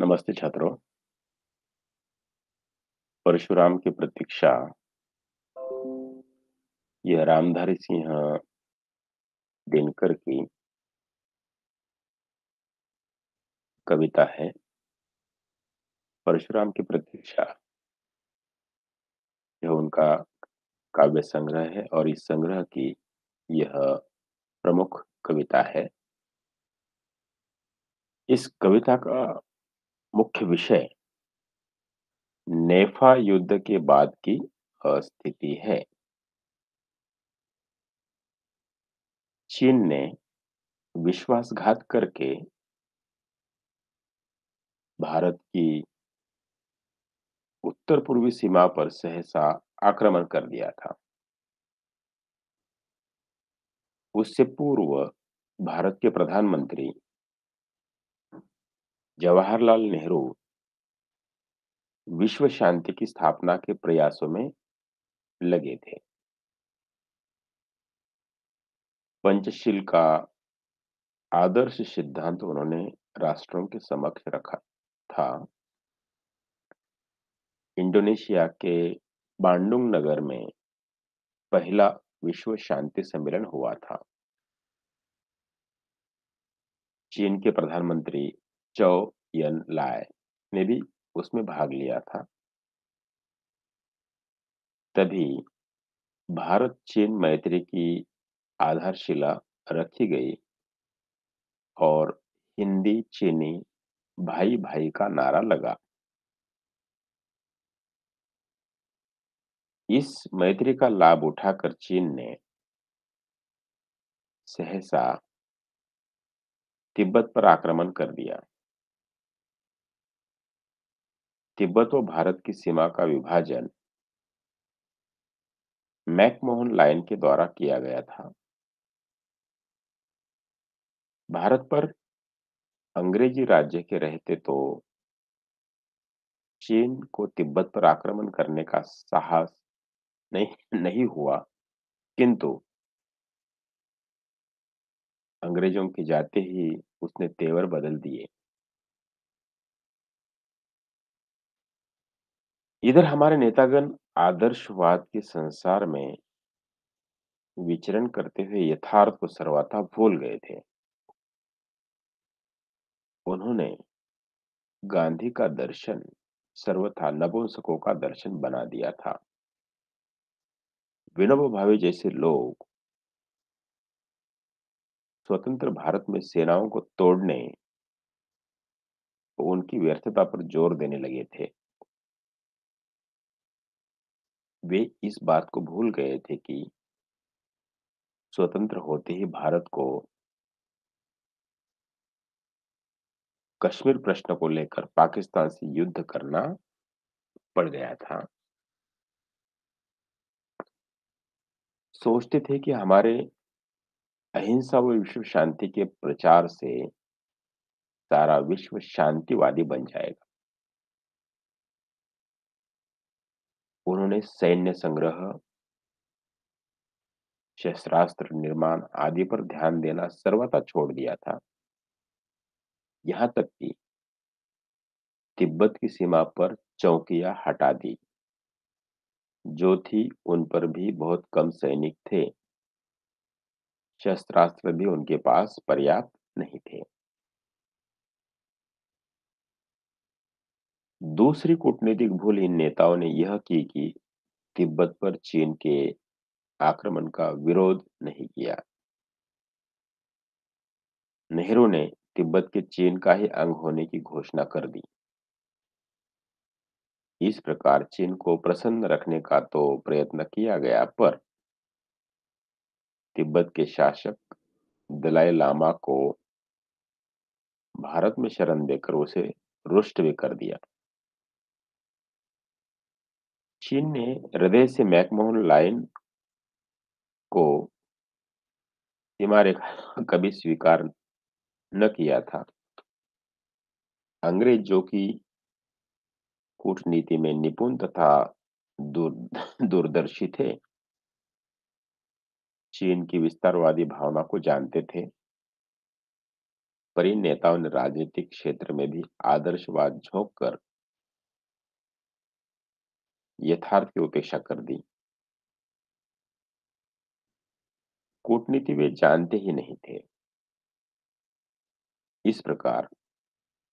नमस्ते छात्रों। परशुराम की प्रतीक्षा यह रामधारी सिंह दिनकर की कविता है। परशुराम की प्रतीक्षा यह उनका काव्य संग्रह है और इस संग्रह की यह प्रमुख कविता है। इस कविता का मुख्य विषय नेफा युद्ध के बाद की स्थिति है। चीन ने विश्वासघात करके भारत की उत्तर पूर्वी सीमा पर सहसा आक्रमण कर दिया था। उससे पूर्व भारत के प्रधानमंत्री जवाहरलाल नेहरू विश्व शांति की स्थापना के प्रयासों में लगे थे। पंचशील का आदर्श सिद्धांत उन्होंने राष्ट्रों के समक्ष रखा था। इंडोनेशिया के बांडुंग नगर में पहला विश्व शांति सम्मेलन हुआ था। चीन के प्रधानमंत्री चौ यन लाय ने भी उसमें भाग लिया था। तभी भारत चीन मैत्री की आधारशिला रखी गई और हिंदी चीनी भाई भाई का नारा लगा। इस मैत्री का लाभ उठाकर चीन ने सहसा तिब्बत पर आक्रमण कर दिया। तिब्बत व भारत की सीमा का विभाजन मैकमोहन लाइन के द्वारा किया गया था। भारत पर अंग्रेजी राज्य के रहते तो चीन को तिब्बत पर आक्रमण करने का साहस नहीं नहीं हुआ, किंतु अंग्रेजों के जाते ही उसने तेवर बदल दिए। इधर हमारे नेतागण आदर्शवाद के संसार में विचरण करते हुए यथार्थ को सर्वथा भूल गए थे। उन्होंने गांधी का दर्शन सर्वथा नपुंसकों का दर्शन बना दिया था। विनोबा भावे जैसे लोग स्वतंत्र भारत में सेनाओं को तोड़ने और उनकी व्यर्थता पर जोर देने लगे थे। वे इस बात को भूल गए थे कि स्वतंत्र होते ही भारत को कश्मीर प्रश्न को लेकर पाकिस्तान से युद्ध करना पड़ गया था। सोचते थे कि हमारे अहिंसा व विश्व शांति के प्रचार से सारा विश्व शांतिवादी बन जाएगा। उन्होंने सैन्य संग्रह, शस्त्रास्त्र निर्माण आदि पर ध्यान देना सर्वथा छोड़ दिया था। यहाँ तक कि तिब्बत की सीमा पर चौकियां हटा दी। जो थी उन पर भी बहुत कम सैनिक थे। शस्त्रास्त्र भी उनके पास पर्याप्त नहीं थे। दूसरी कूटनीतिक भूल इन नेताओं ने यह की कि तिब्बत पर चीन के आक्रमण का विरोध नहीं किया। नेहरू ने तिब्बत के चीन का ही अंग होने की घोषणा कर दी। इस प्रकार चीन को प्रसन्न रखने का तो प्रयत्न किया गया, पर तिब्बत के शासक दलाई लामा को भारत में शरण देकर उसे रुष्ट भी कर दिया। चीन ने हृदय से मैकमोहन लाइन को सीमा रेखा कभी स्वीकार न किया था। अंग्रेज जो कि कूटनीति में निपुण तथा दूरदर्शी थे, चीन की विस्तारवादी भावना को जानते थे। पर इन नेताओं ने राजनीतिक क्षेत्र में भी आदर्शवाद झोंक कर यथार्थ की उपेक्षा कर दी। कूटनीति वे जानते ही नहीं थे। इस प्रकार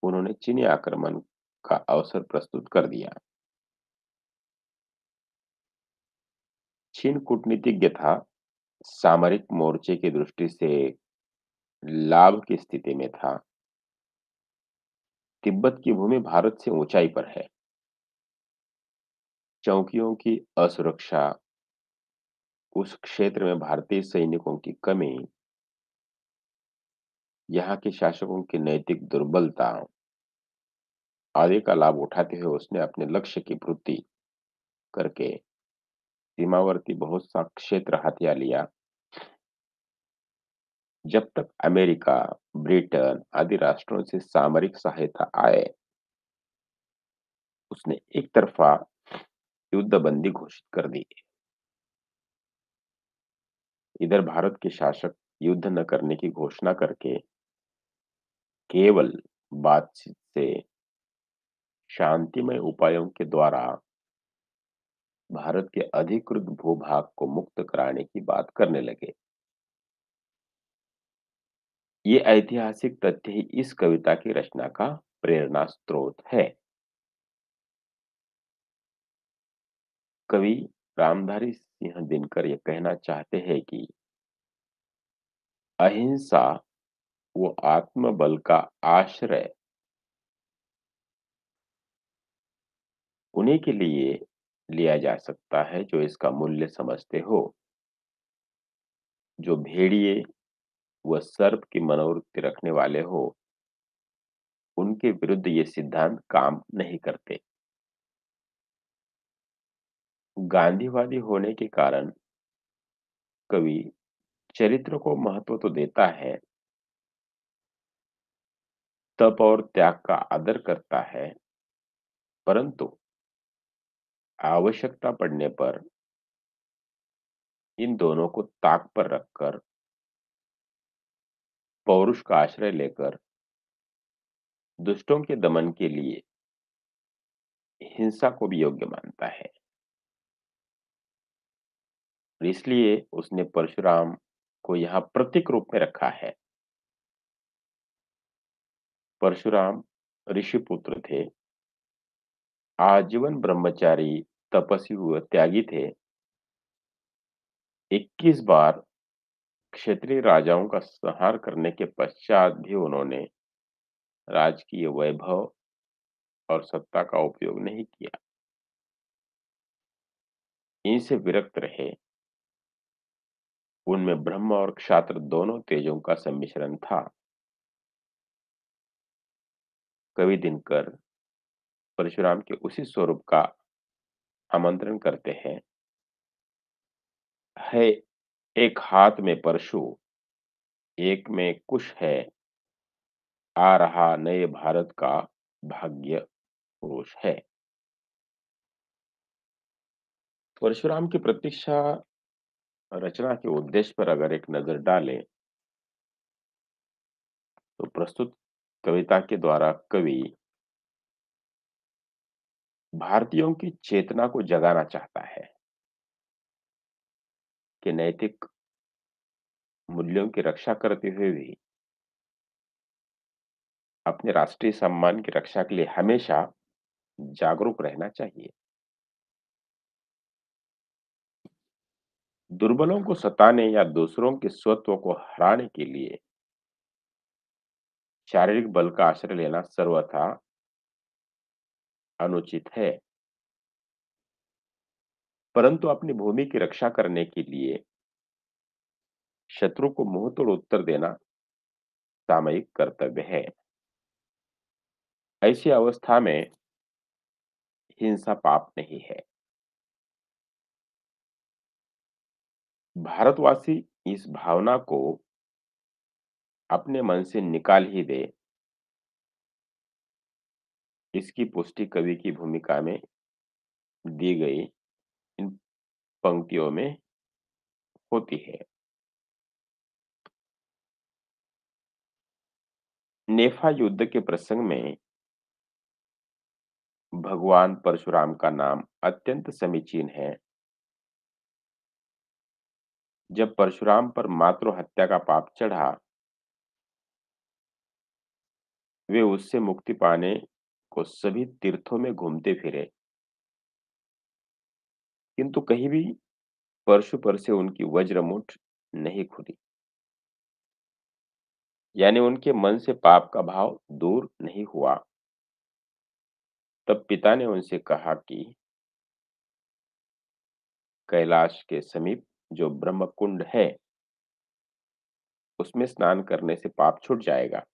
उन्होंने चीनी आक्रमण का अवसर प्रस्तुत कर दिया। चीन कूटनीतिज्ञ था, सामरिक मोर्चे की दृष्टि से लाभ की स्थिति में था। तिब्बत की भूमि भारत से ऊंचाई पर है। चौकियों की असुरक्षा, उस क्षेत्र में भारतीय सैनिकों की कमी, यहाँ के शासकों की नैतिक दुर्बलता आदि का लाभ उठाते हुए उसने अपने लक्ष्य की पूर्ति करके सीमावर्ती बहुत सा क्षेत्र हथिया लिया। जब तक अमेरिका, ब्रिटेन आदि राष्ट्रों से सामरिक सहायता आए, उसने एक तरफा युद्धबंदी घोषित कर दी। इधर भारत के शासक युद्ध न करने की घोषणा करके केवल बातचीत से, शांतिमय उपायों के द्वारा भारत के अधिकृत भूभाग को मुक्त कराने की बात करने लगे। ये ऐतिहासिक तथ्य ही इस कविता की रचना का प्रेरणा स्रोत है। कवि रामधारी सिंह दिनकर ये कहना चाहते हैं कि अहिंसा वो आत्मबल का आश्रय उन्हीं के लिए लिया जा सकता है जो इसका मूल्य समझते हो। जो भेड़िए व सर्प की मनोवृत्ति रखने वाले हो, उनके विरुद्ध ये सिद्धांत काम नहीं करते। गांधीवादी होने के कारण कवि चरित्र को महत्व तो देता है, तप और त्याग का आदर करता है, परंतु आवश्यकता पड़ने पर इन दोनों को ताक पर रखकर पौरुष का आश्रय लेकर दुष्टों के दमन के लिए हिंसा को भी योग्य मानता है। और इसलिए उसने परशुराम को यहाँ प्रतीक रूप में रखा है। परशुराम ऋषि पुत्र थे, आजीवन ब्रह्मचारी, तपस्वी व त्यागी थे। 21 बार क्षत्रिय राजाओं का संहार करने के पश्चात भी उन्होंने राजकीय वैभव और सत्ता का उपयोग नहीं किया। इनसे विरक्त रहे। उनमें ब्रह्म और क्षात्र दोनों तेजों का सम्मिश्रण था। कवि दिनकर परशुराम के उसी स्वरूप का आमंत्रण करते हैं। है एक हाथ में परशु, एक में कुश है, आ रहा नए भारत का भाग्य पुरुष है। परशुराम की प्रतीक्षा रचना के उद्देश्य पर अगर एक नजर डालें, तो प्रस्तुत कविता के द्वारा कवि भारतीयों की चेतना को जगाना चाहता है कि नैतिक मूल्यों की रक्षा करते हुए भी अपने राष्ट्रीय सम्मान की रक्षा के लिए हमेशा जागरूक रहना चाहिए। दुर्बलों को सताने या दूसरों के स्वत्व को हराने के लिए शारीरिक बल का आश्रय लेना सर्वथा अनुचित है, परंतु अपनी भूमि की रक्षा करने के लिए शत्रु को मुंहतोड़ उत्तर देना सामयिक कर्तव्य है। ऐसी अवस्था में हिंसा पाप नहीं है। भारतवासी इस भावना को अपने मन से निकाल ही दे, इसकी पुष्टि कवि की भूमिका में दी गई इन पंक्तियों में होती है। नेफा युद्ध के प्रसंग में भगवान परशुराम का नाम अत्यंत समीचीन है। जब परशुराम पर मातृ हत्या का पाप चढ़ा, वे उससे मुक्ति पाने को सभी तीर्थों में घूमते फिरे, किंतु कहीं भी परशु पर से उनकी वज्रमुठ नहीं खुली। यानी उनके मन से पाप का भाव दूर नहीं हुआ। तब पिता ने उनसे कहा कि कैलाश के समीप जो ब्रह्म कुंड है, उसमें स्नान करने से पाप छूट जाएगा।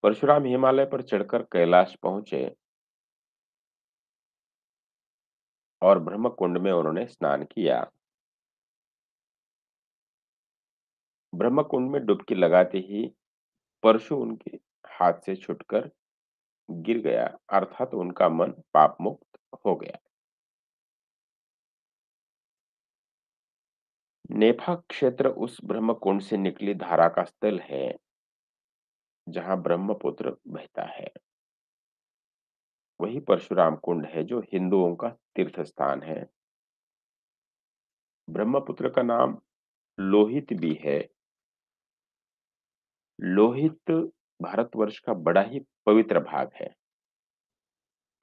परशुराम हिमालय पर चढ़कर कैलाश पहुंचे और ब्रह्म कुंड में उन्होंने स्नान किया। ब्रह्म कुंड में डुबकी लगाते ही परशु उनके हाथ से छूटकर गिर गया, अर्थात उनका मन पाप मुक्त हो गया। नेफा क्षेत्र उस ब्रह्म कुंड से निकली धारा का स्थल है, जहां ब्रह्मपुत्र बहता है। वही परशुराम कुंड है जो हिंदुओं का तीर्थ स्थान है। ब्रह्मपुत्र का नाम लोहित भी है। लोहित भारतवर्ष का बड़ा ही पवित्र भाग है।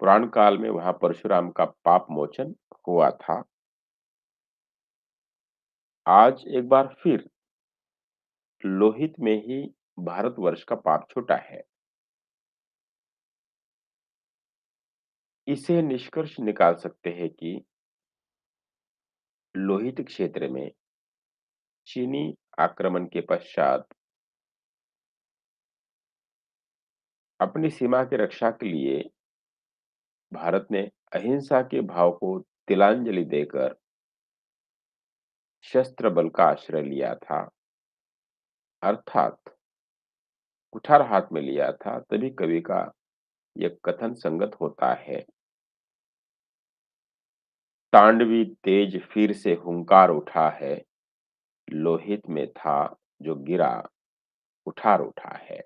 पुराण काल में वहां परशुराम का पाप मोचन हुआ था। आज एक बार फिर लोहित में ही भारतवर्ष का पाप छूटा है। इसे निष्कर्ष निकाल सकते हैं कि लोहित क्षेत्र में चीनी आक्रमण के पश्चात अपनी सीमा की रक्षा के लिए भारत ने अहिंसा के भाव को तिलांजलि देकर शस्त्र बल का आश्रय लिया था, अर्थात कुठार हाथ में लिया था। तभी कवि का यह कथन संगत होता है। तांडवी तेज फिर से हुंकार उठा है, लोहित में था जो गिरा कुठार उठा है।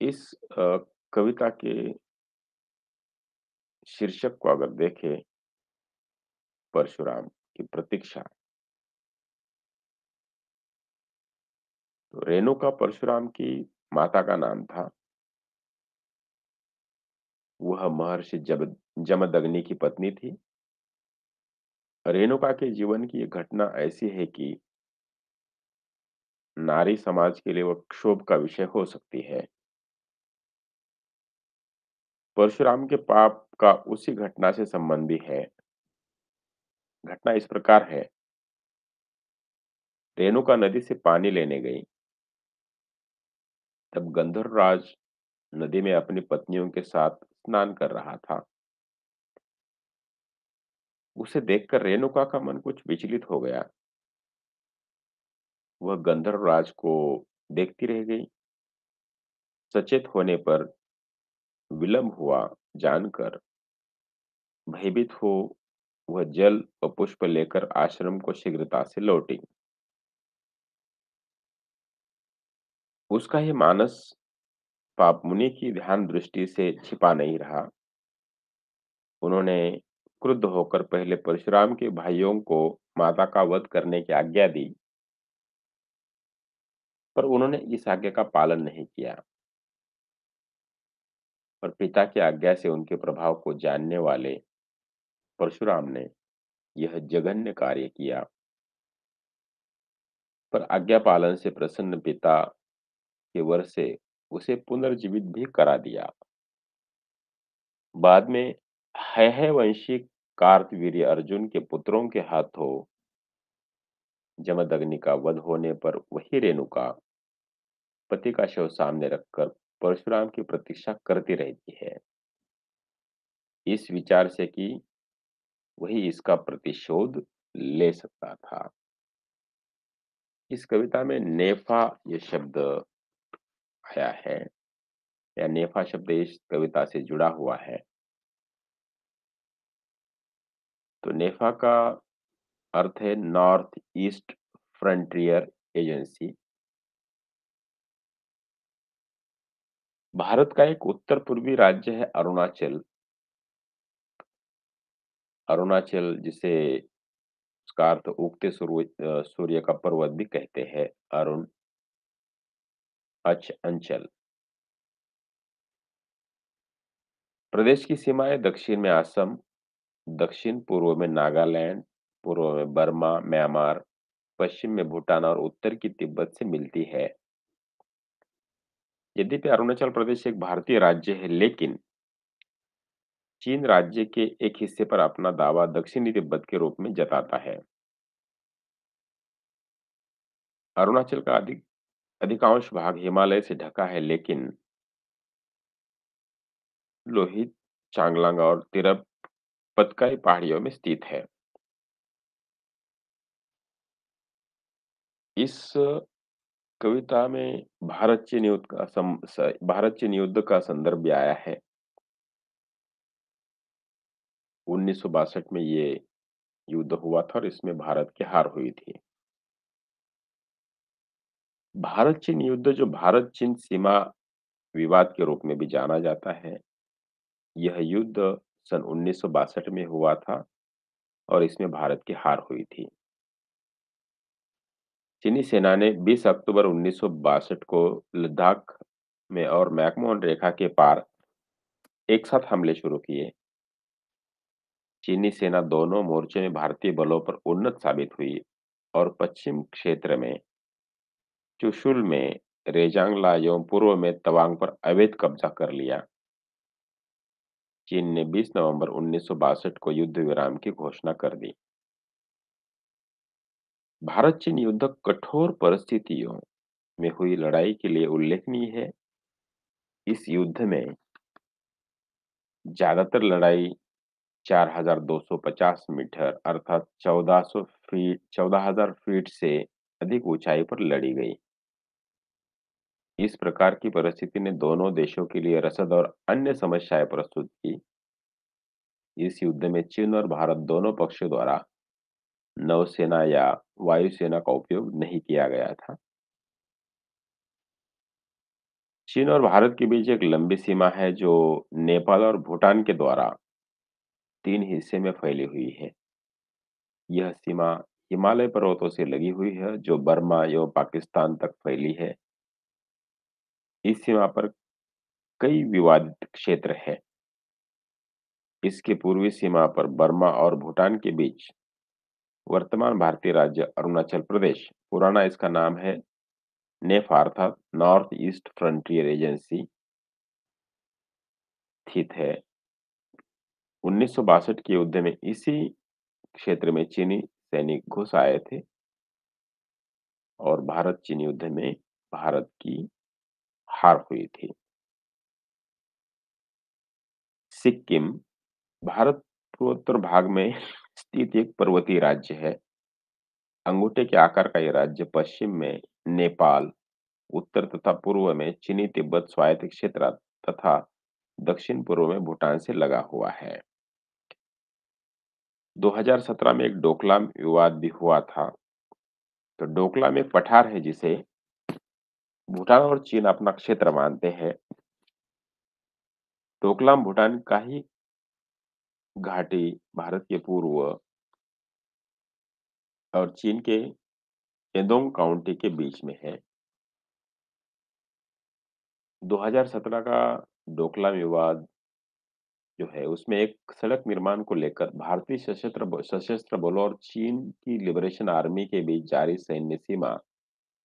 इस कविता के शीर्षक को अगर देखें, परशुराम की प्रतीक्षा, तो रेणुका परशुराम की माता का नाम था। वह महर्षि जमदग्नि की पत्नी थी। रेणुका के जीवन की एक घटना ऐसी है कि नारी समाज के लिए वह क्षोभ का विषय हो सकती है। परशुराम के पाप का उसी घटना से संबंधी है। घटना इस प्रकार है। रेणुका नदी से पानी लेने गई। तब गंधर्वराज नदी में अपनी पत्नियों के साथ स्नान कर रहा था। उसे देखकर रेणुका का मन कुछ विचलित हो गया। वह गंधर्वराज को देखती रह गई। सचेत होने पर विलंब हुआ जानकर भयभीत हो वह जल और पुष्प लेकर आश्रम को शीघ्रता से लौटी। उसका ये मानस पाप मुनि की ध्यान दृष्टि से छिपा नहीं रहा। उन्होंने क्रुद्ध होकर पहले परशुराम के भाइयों को माता का वध करने की आज्ञा दी, पर उन्होंने इस आज्ञा का पालन नहीं किया। और पिता की आज्ञा से उनके प्रभाव को जानने वाले परशुराम ने यह जघन्य कार्य किया। पर आज्ञा पालन से प्रसन्न पिता के वर से उसे पुनर्जीवित भी करा दिया। बाद में हैहय वंशी कार्तवीर्य अर्जुन के पुत्रों के हाथों जमदग्नि का वध होने पर वही रेणुका पति का शव सामने रखकर परशुराम की प्रतीक्षा करती रहती है, इस विचार से कि वही इसका प्रतिशोध ले सकता था। इस कविता में नेफा ये शब्द आया है, या नेफा शब्द इस कविता से जुड़ा हुआ है। तो नेफा का अर्थ है north east frontier agency Bharat का एक उत्तर-पूर्वी राज्य है अरुणाचल। अरुणाचल जिसे उसका अर्थ उगते सूर्य का पर्वत भी कहते हैं, अरुण अच अंचल। प्रदेश की सीमाएँ दक्षिण में असम, दक्षिण-पूर्व में नागालैंड, पूर्व में बर्मा, म्यांमार, पश्चिम में भूटान और उत्तर की तिब्बत से मिलती है। यद्यपि अरुणाचल प्रदेश एक भारतीय राज्य है, लेकिन चीन राज्य के एक हिस्से पर अपना दावा दक्षिणी तिब्बत के रूप में जताता है। अरुणाचल का अधिकांश भाग हिमालय से ढका है, लेकिन लोहित, चांगलांग और तिरप पतकाई पहाड़ियों में स्थित है। इस कविता में भारत चीन युद्ध का संदर्भ भी आया है। 1962 में ये युद्ध हुआ था और इसमें भारत की हार हुई थी। भारत चीन युद्ध जो भारत चीन सीमा विवाद के रूप में भी जाना जाता है, यह युद्ध सन 1962 में हुआ था और इसमें भारत की हार हुई थी। चीनी सेना ने 20 अक्टूबर 1962 को लद्दाख में और मैकमोहन रेखा के पार एक साथ हमले शुरू किए। चीनी सेना दोनों मोर्चे में भारतीय बलों पर उन्नत साबित हुई और पश्चिम क्षेत्र में चुशुल में रेजांगला एवं पूर्व में तवांग पर अवैध कब्जा कर लिया। चीन ने 20 नवंबर 1962 को युद्ध विराम की घोषणा कर दी। भारत चीन युद्ध कठोर परिस्थितियों में हुई लड़ाई के लिए उल्लेखनीय है। इस युद्ध में ज्यादातर लड़ाई 4250 मीटर अर्थात 14,000 फीट से अधिक ऊंचाई पर लड़ी गई। इस प्रकार की परिस्थिति ने दोनों देशों के लिए रसद और अन्य समस्याएं प्रस्तुत की। इस युद्ध में चीन और भारत दोनों पक्षों द्वारा नौसेना या वायुसेना का उपयोग नहीं किया गया था। चीन और भारत के बीच एक लंबी सीमा है जो नेपाल और भूटान के द्वारा 3 हिस्से में फैली हुई है। यह सीमा हिमालय पर्वतों से लगी हुई है जो बर्मा एवं पाकिस्तान तक फैली है। इस सीमा पर कई विवादित क्षेत्र हैं। इसके पूर्वी सीमा पर बर्मा और भूटान के बीच वर्तमान भारतीय राज्य अरुणाचल प्रदेश, पुराना इसका नाम है नेफा अर्थात नॉर्थ ईस्ट फ्रंटियर एजेंसी स्थित है। 1962 के युद्ध में इसी क्षेत्र में चीनी सैनिक घुस आए थे और भारत चीन युद्ध में भारत की हार हुई थी। सिक्किम भारत पूर्वोत्तर भाग में स्थित एक पर्वतीय राज्य है। अंगूठे के आकार का ये राज्य पश्चिम में नेपाल, उत्तर तथा पूर्व में चीनी तिब्बत स्वायत्त क्षेत्र तथा दक्षिण पूर्व में भूटान से लगा हुआ है। 2017 में एक डोकलाम विवाद भी हुआ था। तो डोकलाम एक पठार है जिसे भूटान और चीन अपना क्षेत्र मानते हैं। डोकलाम भूटान का ही घाटी भारत के पूर्व और चीन के एदोंग काउंटी के बीच में है। 2017 का डोकलाम विवाद जो है उसमें एक सड़क निर्माण को लेकर भारतीय सशस्त्र बलों और चीन की लिबरेशन आर्मी के बीच जारी सैन्य सीमा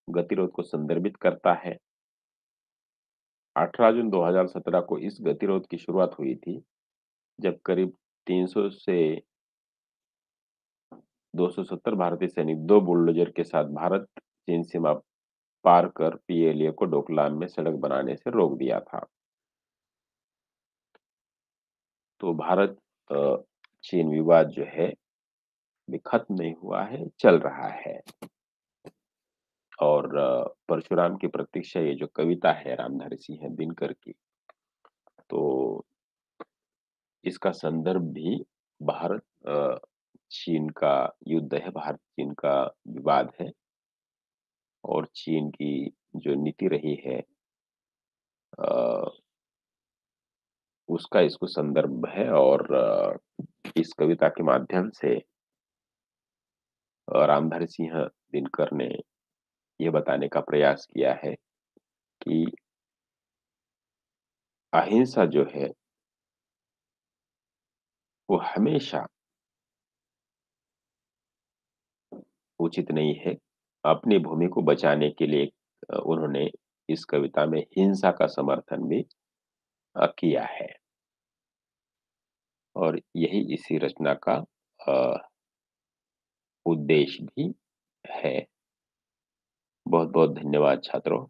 गतिरोध को संदर्भित करता है। 18 जून 2017 को इस गतिरोध की शुरुआत हुई थी जब करीब 300 से 270 भारतीय सैनिक 2 बुलडोजर के साथ भारत चीन सीमा पार कर पीएलए को डोकलाम में सड़क बनाने से रोक दिया था। तो भारत चीन विवाद जो है अभी खत्म नहीं हुआ है, चल रहा है। और परशुराम की प्रतीक्षा ये जो कविता है रामधारी सिंह दिनकर की, तो इसका संदर्भ भी भारत चीन का युद्ध है, भारत चीन का विवाद है। और चीन की जो नीति रही है अ, उसका इसको संदर्भ है और इस कविता के माध्यम से रामधारी सिंह दिनकर ने ये बताने का प्रयास किया है कि अहिंसा जो है वो हमेशा उचित नहीं है। अपनी भूमि को बचाने के लिए उन्होंने इस कविता में हिंसा का समर्थन भी किया है और यही इसी रचना का अ, उद्देश्य भी है। बहुत-बहुत धन्यवाद छात्रों।